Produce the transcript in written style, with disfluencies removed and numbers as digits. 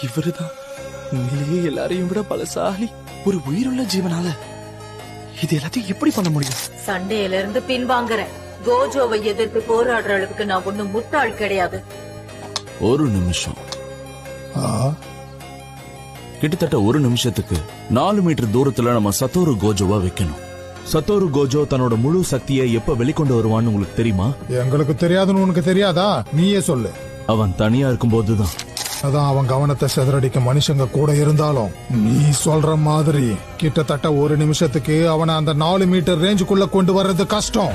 இவருதான் உண்மையிலேயே எல்லாரையும் விட பலசாலி. ஒரு உயிருள்ள ஜீவனால இது எல்லாத்தையும் எப்படி பண்ண முடியும்? சண்டையில இருந்து பின்வாங்குறேன். கோஜோவை எதிர்த்து போராடுற அளவுக்கு நான் ஒண்ணும் முட்டாள் கிடையாது. ஒரு நிமிஷம். கிட்டத்தட்ட ஒரு நிமிஷத்துக்கு 4 மீட்டர் தூரத்துல நம்ம சத்தோரு கோஜோவா வைக்கணும். சத்தோரு கோஜோ தன்னோட முழு சக்தியை எப்ப வெளிக்கொண்டு வருவான்னு உங்களுக்கு தெரியுமா? எங்களுக்கு தெரியாதுன்னு உனக்கு தெரியாதா? நீயே சொல்லு. அவன் தனியா இருக்கும் போதுதான். அதான் அவன் கவனத்தை சிதறடிக்க மனுஷங்க கூட இருந்தாலும் நீ சொல்ற மாதிரி கிட்டத்தட்ட ஒரு நிமிஷத்துக்கு அவனை அந்த 4 மீட்டர் ரேஞ்சுக்குள்ள கொண்டு வர்றது கஷ்டம்.